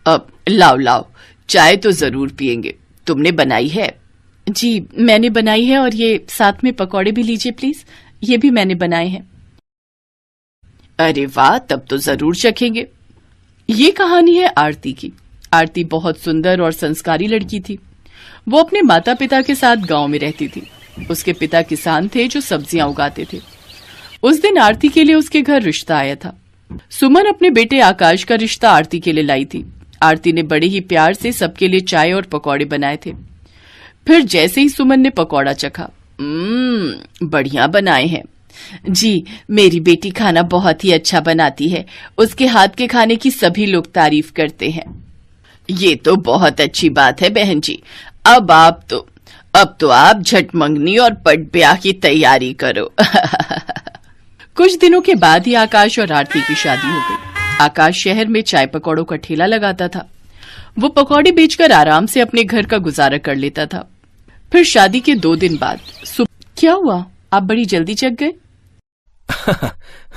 अब लाओ लाओ, चाय तो जरूर पियेंगे। तुमने बनाई है? जी मैंने बनाई है, और ये साथ में पकौड़े भी लीजिए प्लीज, ये भी मैंने बनाए हैं। अरे वाह, तब तो जरूर चखेंगे। ये कहानी है आरती की। आरती बहुत सुंदर और संस्कारी लड़की थी। वो अपने माता पिता के साथ गांव में रहती थी। उसके पिता किसान थे जो सब्जियां उगाते थे। उस दिन आरती के लिए उसके घर रिश्ता आया था। सुमन अपने बेटे आकाश का रिश्ता आरती के लिए लाई थी। आरती ने बड़े ही प्यार से सबके लिए चाय और पकौड़े बनाए थे। फिर जैसे ही सुमन ने पकौड़ा चखा, बढ़िया बनाए हैं। जी, मेरी बेटी खाना बहुत ही अच्छा बनाती है। उसके हाथ के खाने की सभी लोग तारीफ करते हैं। ये तो बहुत अच्छी बात है बहन जी। अब तो आप झट मंगनी और पट ब्याह की तैयारी करो। कुछ दिनों के बाद ही आकाश और आरती की शादी हो गई। आकाश शहर में चाय पकौड़ों का ठेला लगाता था। वो पकौड़े बेचकर आराम से अपने घर का गुजारा कर लेता था। फिर शादी के 2 दिन बाद क्या हुआ, आप बड़ी जल्दी जग गए?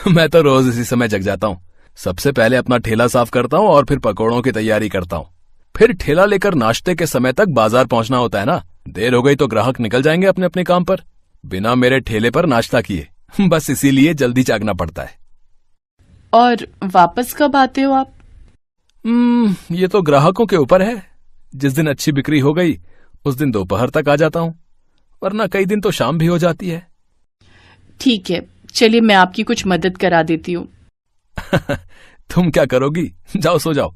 मैं तो रोज इसी समय जग जाता हूँ। सबसे पहले अपना ठेला साफ करता हूँ और फिर पकौड़ों की तैयारी करता हूँ। फिर ठेला लेकर नाश्ते के समय तक बाजार पहुंचना होता है ना। देर हो गई तो ग्राहक निकल जाएंगे अपने अपने काम पर, बिना मेरे ठेले पर नाश्ता किए। बस इसीलिए जल्दी जागना पड़ता है। और वापस कब आते हो आप? ये तो ग्राहकों के ऊपर है। जिस दिन अच्छी बिक्री हो गई उस दिन दोपहर तक आ जाता हूँ, वरना कई दिन तो शाम भी हो जाती है। ठीक है, चलिए मैं आपकी कुछ मदद करा देती हूँ। तुम क्या करोगी? जाओ सो जाओ।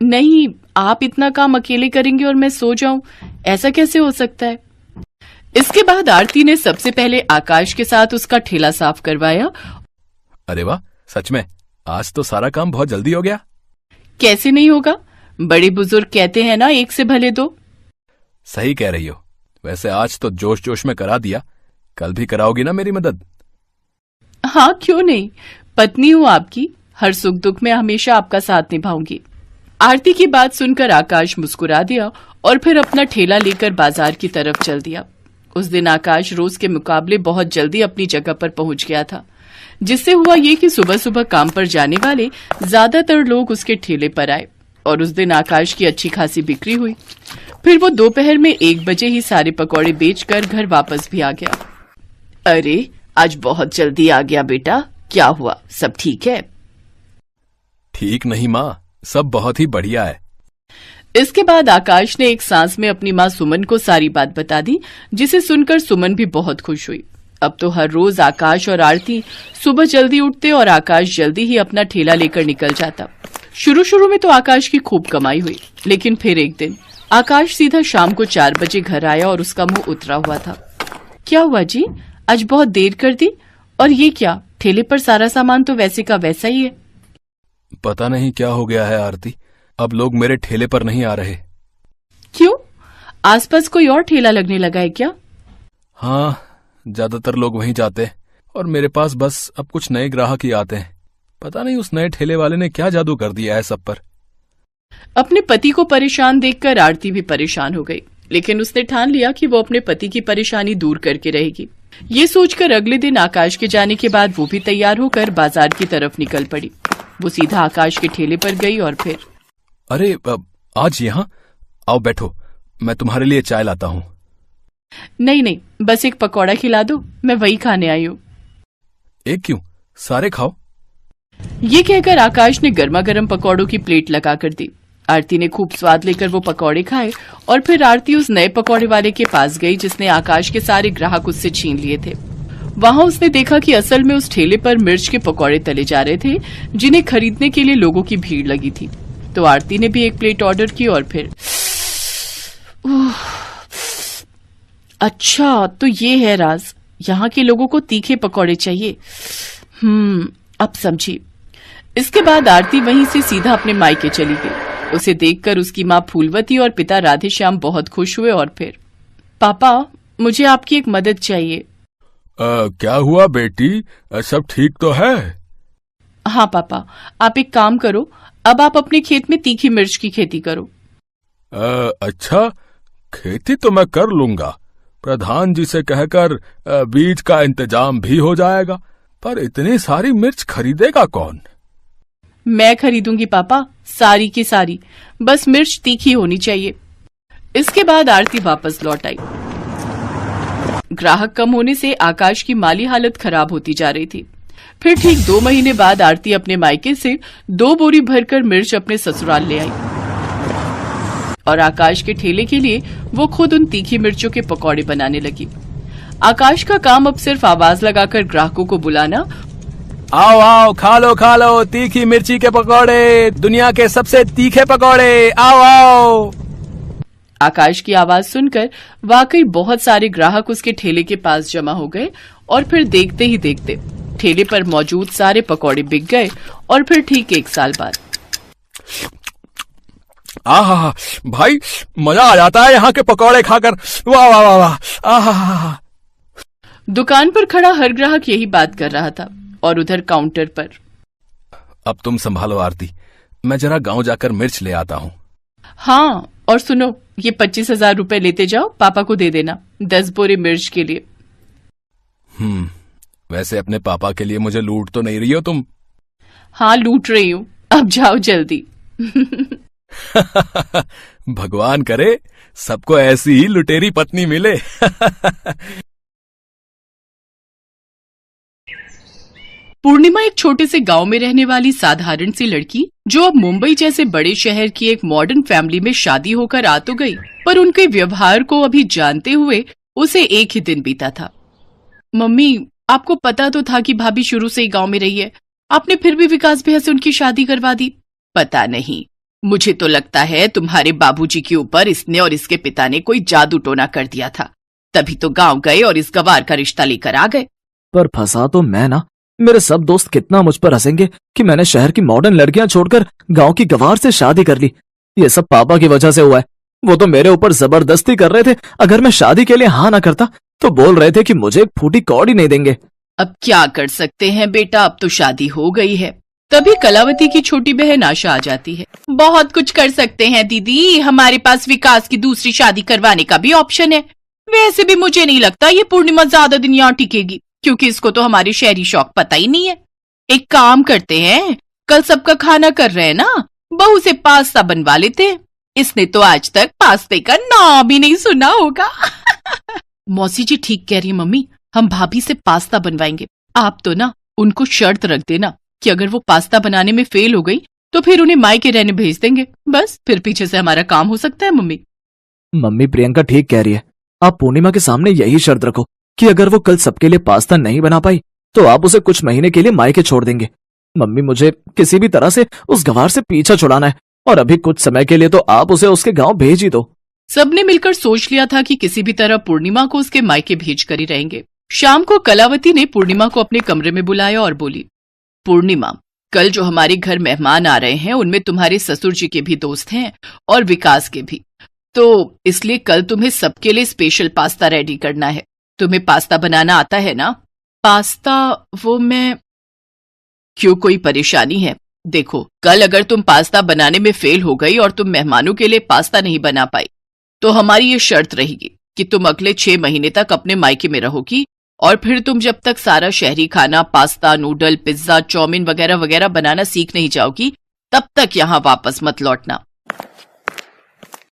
नहीं, आप इतना काम अकेले करेंगे और मैं सो जाऊं, ऐसा कैसे हो सकता है? इसके बाद आरती ने सबसे पहले आकाश के साथ उसका ठेला साफ करवाया। अरे वाह, सच में आज तो सारा काम बहुत जल्दी हो गया। कैसे नहीं होगा, बड़े बुजुर्ग कहते हैं ना, एक से भले दो। सही कह रही हो। वैसे आज तो जोश जोश में करा दिया, कल भी कराओगी ना मेरी मदद? हाँ क्यों नहीं, पत्नी हूँ आपकी, हर सुख दुख में हमेशा आपका साथ निभाऊंगी। आरती की बात सुनकर आकाश मुस्कुरा दिया और फिर अपना ठेला लेकर बाजार की तरफ चल दिया। उस दिन आकाश रोज के मुकाबले बहुत जल्दी अपनी जगह पर पहुंच गया था, जिससे हुआ ये कि सुबह सुबह काम पर जाने वाले ज्यादातर लोग उसके ठेले पर आए और उस दिन आकाश की अच्छी खासी बिक्री हुई। फिर वो दोपहर में 1 बजे ही सारे पकौड़े बेचकर घर वापस भी आ गया। अरे, आज बहुत जल्दी आ गया बेटा, क्या हुआ, सब ठीक है? ठीक नहीं माँ, सब बहुत ही बढ़िया है। इसके बाद आकाश ने एक सांस में अपनी माँ सुमन को सारी बात बता दी, जिसे सुनकर सुमन भी बहुत खुश हुई। अब तो हर रोज आकाश और आरती सुबह जल्दी उठते और आकाश जल्दी ही अपना ठेला लेकर निकल जाता। शुरू में तो आकाश की खूब कमाई हुई, लेकिन फिर एक दिन आकाश सीधा शाम को 4 बजे घर आया और उसका मुंह उतरा हुआ था। क्या हुआ जी, आज बहुत देर कर दी? और ये क्या, ठेले पर सारा सामान तो वैसे का वैसा ही है। पता नहीं क्या हो गया है आरती, अब लोग मेरे ठेले पर नहीं आ रहे। क्यों, आसपास कोई और ठेला लगने लगा है क्या? हाँ, ज्यादातर लोग वहीं जाते हैं और मेरे पास बस अब कुछ नए ग्राहक ही आते हैं। पता नहीं उस नए ठेले वाले ने क्या जादू कर दिया है सब पर। अपने पति को परेशान देखकर आरती भी परेशान हो गई, लेकिन उसने ठान लिया कि वो अपने पति की परेशानी दूर करके रहेगी। ये सोचकर अगले दिन आकाश के जाने के बाद वो भी तैयार होकर बाजार की तरफ निकल पड़ी। वो सीधा आकाश के ठेले पर गई और फिर, अरे आज यहाँ आओ, बैठो, मैं तुम्हारे लिए चाय लाता हूँ। नहीं, बस एक पकौड़ा खिला दो, मैं वही खाने आई हूँ। एक क्यों, सारे खाओ। ये कहकर आकाश ने गर्मा गर्म पकौड़ों की प्लेट लगा कर दी। आरती ने खूब स्वाद लेकर वो पकौड़े खाए और फिर आरती उस नए पकौड़े वाले के पास गई जिसने आकाश के सारे ग्राहक उससे छीन लिए थे। वहां उसने देखा कि असल में उस ठेले पर मिर्च के पकौड़े तले जा रहे थे, जिन्हें खरीदने के लिए लोगों की भीड़ लगी थी। तो आरती ने भी एक प्लेट ऑर्डर की और फिर, अच्छा तो ये है राज, यहाँ के लोगों को तीखे पकौड़े चाहिए। अब समझी। इसके बाद आरती वहीं से सीधा अपने मायके चली गई। उसे देखकर उसकी माँ फूलवती और पिता राधेश्याम बहुत खुश हुए और फिर, पापा मुझे आपकी एक मदद चाहिए। क्या हुआ बेटी, सब ठीक तो है? हाँ पापा, आप एक काम करो, अब आप अपने खेत में तीखी मिर्च की खेती करो। अच्छा, खेती तो मैं कर लूंगा। प्रधान जी से कहकर बीज का इंतजाम भी हो जाएगा, पर इतनी सारी मिर्च खरीदेगा कौन? मैं खरीदूंगी पापा, सारी की सारी, बस मिर्च तीखी होनी चाहिए। इसके बाद आरती वापस लौट आई। ग्राहक कम होने से आकाश की माली हालत खराब होती जा रही थी। फिर ठीक 2 महीने बाद आरती अपने मायके से 2 बोरी भरकर मिर्च अपने ससुराल ले आई और आकाश के ठेले के लिए वो खुद उन तीखी मिर्चों के पकौड़े बनाने लगी। आकाश का काम अब सिर्फ आवाज लगाकर ग्राहकों को बुलाना, आओ आओ खा लो तीखी मिर्ची के पकौड़े, दुनिया के सबसे तीखे पकौड़े, आओ आओ। आकाश की आवाज सुनकर वाकई बहुत सारे ग्राहक उसके ठेले के पास जमा हो गए और फिर देखते ही देखते ठेले पर मौजूद सारे पकौड़े बिक गए। और फिर ठीक 1 साल बाद आहा भाई, मजा आ जाता है यहाँ के पकौड़े खाकर, वाह वाह वाह वाह, आहा। दुकान पर खड़ा हर ग्राहक यही बात कर रहा था और उधर काउंटर पर, अब तुम संभालो आरती, मैं जरा गांव जाकर मिर्च ले आता हूँ। हाँ, और सुनो, ये 25,000 रुपए लेते जाओ, पापा को दे देना 10 बोरे मिर्च के लिए। वैसे अपने पापा के लिए मुझे लूट तो नहीं रही हो तुम? हाँ, लूट रही हूँ, अब जाओ जल्दी। भगवान करे सबको ऐसी ही लुटेरी पत्नी मिले। पूर्णिमा एक छोटे से गांव में रहने वाली साधारण सी लड़की, जो अब मुंबई जैसे बड़े शहर की एक मॉडर्न फैमिली में शादी होकर आ तो गई, पर उनके व्यवहार को अभी जानते हुए उसे एक ही दिन बीता था। मम्मी, आपको पता तो था कि भाभी शुरू से ही गांव में रही है, आपने फिर भी विकास भैया से उनकी शादी करवा दी। पता नहीं, मुझे तो लगता है तुम्हारे बाबूजी के ऊपर इसने और इसके पिता ने कोई जादू टोना कर दिया था, तभी तो गांव गए और इस गवार का रिश्ता लेकर आ गए। पर फंसा तो मैं ना। मेरे सब दोस्त कितना मुझ पर हंसेंगे कि मैंने शहर की मॉडर्न लड़कियां छोड़कर गांव की गवार से शादी कर ली। ये सब पापा की वजह से हुआ है। वो तो मेरे ऊपर जबरदस्ती कर रहे थे, अगर मैं शादी के लिए हाँ ना करता तो बोल रहे थे कि मुझे एक फूटी कौड़ी नहीं देंगे। अब क्या कर सकते हैं बेटा, अब तो शादी हो गई है। तभी कलावती की छोटी बहन आशा आ जाती है। बहुत कुछ कर सकते हैं दीदी, हमारे पास विकास की दूसरी शादी करवाने का भी ऑप्शन है। वैसे भी मुझे नहीं लगता ये पूर्णिमा ज्यादा दिन यहाँ टिकेगी, क्योंकि इसको तो हमारे शहरी शौक पता ही नहीं है। एक काम करते हैं, कल सबका खाना कर रहे हैं ना, बहू से पास्ता बनवा लेते हैं। इसने तो आज तक पास्ते का नाम भी नहीं सुना होगा। मौसी जी ठीक कह रही है मम्मी, हम भाभी से पास्ता बनवाएंगे। आप तो ना उनको शर्त रख देना कि अगर वो पास्ता बनाने में फेल हो गई तो फिर उन्हें मायके रहने भेज देंगे, बस फिर पीछे से हमारा काम हो सकता है। मम्मी मम्मी प्रियंका ठीक कह रही है। आप पूर्णिमा के सामने यही शर्त रखो कि अगर वो कल सबके लिए पास्ता नहीं बना पाई तो आप उसे कुछ महीने के लिए मायके छोड़ देंगे। मम्मी, मुझे किसी भी तरह से उस गवार से पीछा छुड़ाना है और अभी कुछ समय के लिए तो आप उसे उसके गांव भेज ही दो। सबने मिलकर सोच लिया था कि किसी भी तरह पूर्णिमा को उसके मायके भेज कर ही रहेंगे। शाम को कलावती ने पूर्णिमा को अपने कमरे में बुलाया और बोली, पूर्णिमा, कल जो हमारे घर मेहमान आ रहे हैं उनमें तुम्हारे ससुर जी के भी दोस्त हैं और विकास के भी, तो इसलिए कल तुम्हें सबके लिए स्पेशल पास्ता रेडी करना है। तुम्हें पास्ता बनाना आता है ना? पास्ता? वो मैं... क्यों, कोई परेशानी है? देखो, कल अगर तुम पास्ता बनाने में फेल हो गई और तुम मेहमानों के लिए पास्ता नहीं बना पाई तो हमारी ये शर्त रहेगी कि तुम अगले 6 महीने तक अपने मायके में रहोगी और फिर तुम जब तक सारा शहरी खाना, पास्ता, नूडल, पिज्जा, चाउमीन वगैरह वगैरह बनाना सीख नहीं जाओगी तब तक यहाँ वापस मत लौटना।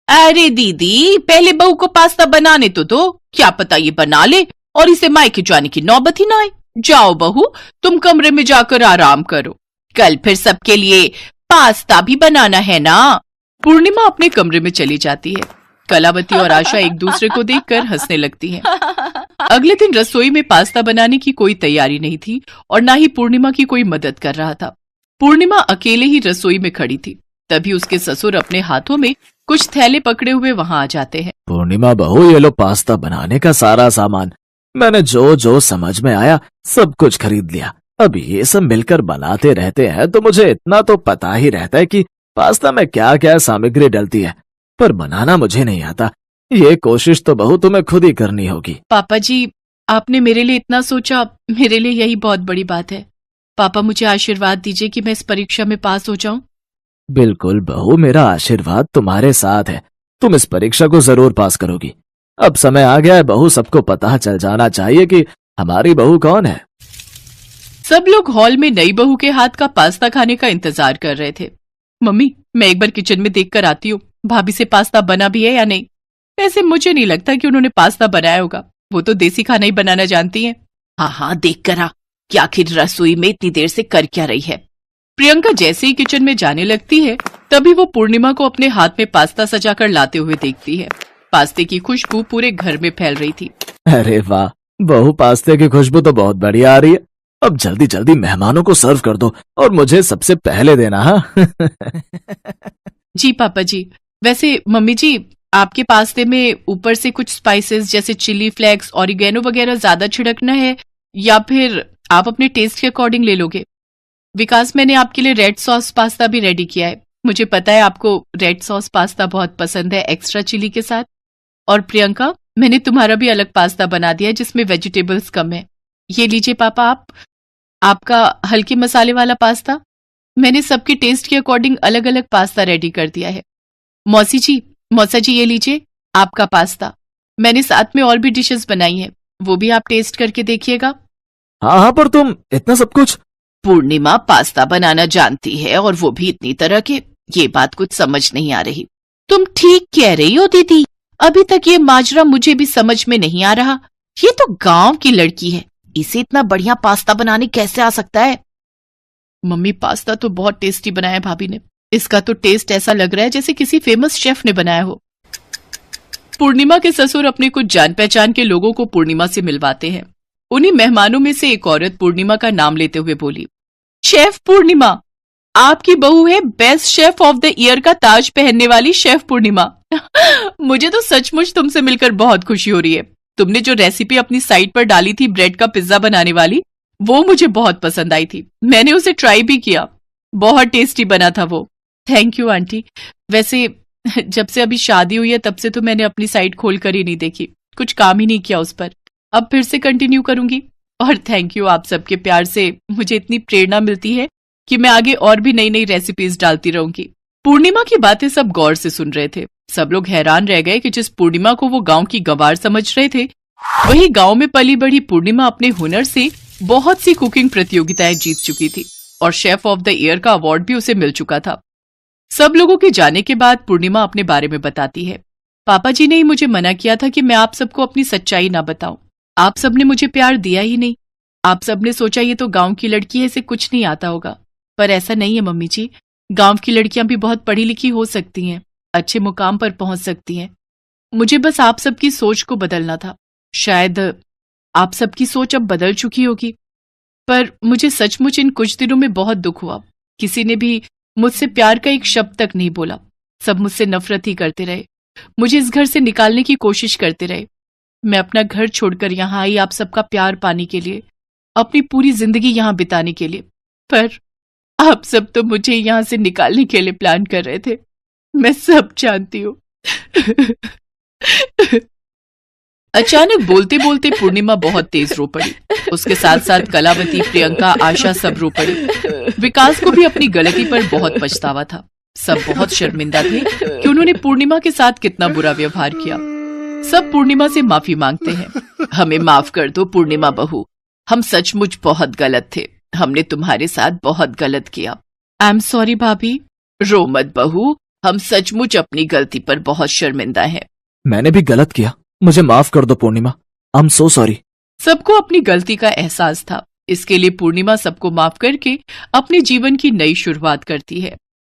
अरे दीदी, पहले बहू को पास्ता बनाने तो दो, क्या पता ये बना ले और इसे मायके जाने की नौबत ही ना आए। जाओ बहू, तुम कमरे में जाकर आराम करो, कल फिर सबके लिए पास्ता भी बनाना है ना। पूर्णिमा अपने कमरे में चली जाती है। कलावती और आशा एक दूसरे को देखकर हंसने लगती हैं। अगले दिन रसोई में पास्ता बनाने की कोई तैयारी नहीं थी और ना ही पूर्णिमा की कोई मदद कर रहा था। पूर्णिमा अकेले ही रसोई में खड़ी थी। तभी उसके ससुर अपने हाथों में कुछ थैले पकड़े हुए वहां आ जाते हैं। पूर्णिमा बहू, ये लो पास्ता बनाने का सारा सामान। मैंने जो जो समझ में आया सब कुछ खरीद लिया। अब ये सब मिलकर बनाते रहते हैं तो मुझे इतना तो पता ही रहता है कि पास्ता में क्या क्या सामग्री डलती है, पर बनाना मुझे नहीं आता। ये कोशिश तो बहू तुम्हें खुद ही करनी होगी। पापा जी, आपने मेरे लिए इतना सोचा, मेरे लिए यही बहुत बड़ी बात है। पापा, मुझे आशीर्वाद दीजिए कि मैं इस परीक्षा में पास हो जाऊं। बिल्कुल बहू, मेरा आशीर्वाद तुम्हारे साथ है। तुम इस परीक्षा को जरूर पास करोगी। अब समय आ गया है बहू, सबको पता चल जाना चाहिए कि हमारी बहू कौन है। सब लोग हॉल में नई बहू के हाथ का पास्ता खाने का इंतजार कर रहे थे। मम्मी, मैं एक बार किचन में देख कर आती हूँ, भाभी से पास्ता बना भी है या नहीं। वैसे मुझे नहीं लगता कि उन्होंने पास्ता बनाया होगा, वो तो देसी खाना ही बनाना जानती हैं। हाँ हाँ, देख कर आ कि आखिर रसोई में इतनी देर से कर क्या रही है। प्रियंका जैसे ही किचन में जाने लगती है, तभी वो पूर्णिमा को अपने हाथ में पास्ता सजाकर लाते हुए देखती है। पास्ते की खुशबू पूरे घर में फैल रही थी। अरे वाह, बहू, पास्ते की खुशबू तो बहुत बढ़िया आ रही है। अब जल्दी जल्दी मेहमानों को सर्व कर दो और मुझे सबसे पहले देना। हाँ जी पापा जी। वैसे मम्मी जी, आपके पास्ते में ऊपर से कुछ स्पाइसेस जैसे चिली फ्लेक्स, ऑरिगेनो वगैरह ज्यादा छिड़कना है या फिर आप अपने टेस्ट के अकॉर्डिंग ले लोगे? विकास, मैंने आपके लिए रेड सॉस पास्ता भी रेडी किया है। मुझे पता है आपको रेड सॉस पास्ता बहुत पसंद है एक्स्ट्रा चिली के साथ। और प्रियंका, मैंने तुम्हारा भी अलग पास्ता बना दिया है जिसमें वेजिटेबल्स कम है। ये लीजिए पापा, आपका हल्के मसाले वाला पास्ता। मैंने सबके टेस्ट के अकॉर्डिंग अलग अलग पास्ता रेडी कर दिया है। मौसा जी, ये लीजिए आपका पास्ता। मैंने साथ में और भी डिशेस बनाई हैं, वो भी आप टेस्ट करके देखिएगा। हाँ हाँ, पर तुम इतना सब कुछ? पूर्णिमा पास्ता बनाना जानती है और वो भी इतनी तरह के, ये बात कुछ समझ नहीं आ रही। तुम ठीक कह रही हो दीदी, अभी तक ये माजरा मुझे भी समझ में नहीं आ रहा। ये तो गांव की लड़की है, इसे इतना बढ़िया पास्ता बनाने कैसे आ सकता है? मम्मी, पास्ता तो बहुत टेस्टी बनाया है भाभी ने। इसका तो टेस्ट ऐसा लग रहा है जैसे किसी फेमस शेफ ने बनाया हो। पूर्णिमा के ससुर अपने कुछ जान पहचान के लोगों को पूर्णिमा से मिलवाते हैं। उन्हीं मेहमानों में से एक औरत पूर्णिमा का नाम लेते हुए बोली, शेफ पूर्णिमा, आपकी बहू है best chef of the year का ताज पहनने वाली शेफ पूर्णिमा। मुझे तो सचमुच तुमसे मिलकर बहुत खुशी हो रही है। तुमने जो रेसिपी अपनी साइट पर डाली थी ब्रेड का पिज्जा बनाने वाली, वो मुझे बहुत पसंद आई थी। मैंने उसे ट्राई भी किया, बहुत टेस्टी बना था वो। Thank you aunty. वैसे जब से अभी शादी हुई है तब से तो मैंने अपनी साइट खोल कर ही नहीं देखी, कुछ काम ही नहीं किया उस पर। अब फिर से कंटिन्यू करूंगी। और थैंक यू, आप सबके प्यार से मुझे इतनी प्रेरणा मिलती है कि मैं आगे और भी नई नई रेसिपीज डालती रहूंगी। पूर्णिमा की बातें सब गौर से सुन रहे थे। सब लोग हैरान रह गए कि जिस पूर्णिमा को वो गांव की गंवार समझ रहे थे, वही गांव में पली बढ़ी पूर्णिमा अपने हुनर से बहुत सी कुकिंग प्रतियोगिताएं जीत चुकी थी और शेफ ऑफ द ईयर का अवार्ड भी उसे मिल चुका था। सब लोगों के जाने के बाद पूर्णिमा अपने बारे में बताती है, पापा जी ने ही मुझे मना किया था कि मैं आप सबको अपनी सच्चाई ना बताऊं। आप सबने मुझे प्यार दिया ही नहीं। आप सबने सोचा ये तो गांव की लड़की है, इसे कुछ नहीं आता होगा। पर ऐसा नहीं है मम्मी जी, गांव की लड़कियां भी बहुत पढ़ी लिखी हो सकती हैं, अच्छे मुकाम पर पहुंच सकती हैं। मुझे बस आप सबकी सोच को बदलना था। शायद आप सबकी सोच अब बदल चुकी होगी, पर मुझे सचमुच इन कुछ दिनों में बहुत दुख हुआ। किसी ने भी मुझसे प्यार का एक शब्द तक नहीं बोला। सब मुझसे नफरत ही करते रहे, मुझे इस घर से निकालने की कोशिश करते रहे। मैं अपना घर छोड़कर यहाँ आई आप सबका प्यार पाने के लिए, अपनी पूरी जिंदगी यहाँ बिताने के लिए। पर आप सब तो मुझे यहाँ से निकालने के लिए प्लान कर रहे थे, मैं सब जानती हूँ। अचानक बोलते बोलते पूर्णिमा बहुत तेज रो पड़ी। उसके साथ साथ कलावती, प्रियंका, आशा सब रो पड़ी। विकास को भी अपनी गलती पर बहुत पछतावा था। सब बहुत शर्मिंदा थे कि उन्होंने पूर्णिमा के साथ कितना बुरा व्यवहार किया। सब पूर्णिमा से माफी मांगते हैं। हमें माफ कर दो पूर्णिमा बहू, हम सचमुच बहुत गलत थे। हमने तुम्हारे साथ बहुत गलत किया। आई एम सॉरी भाभी। रो मत बहू, हम सचमुच अपनी गलती पर बहुत शर्मिंदा हैं। मैंने भी गलत किया, मुझे माफ कर दो पूर्णिमा। I am so sorry. सबको अपनी गलती का एहसास था। इसके लिए पूर्णिमा सबको माफ करके अपने जीवन की नई शुरुआत करती है।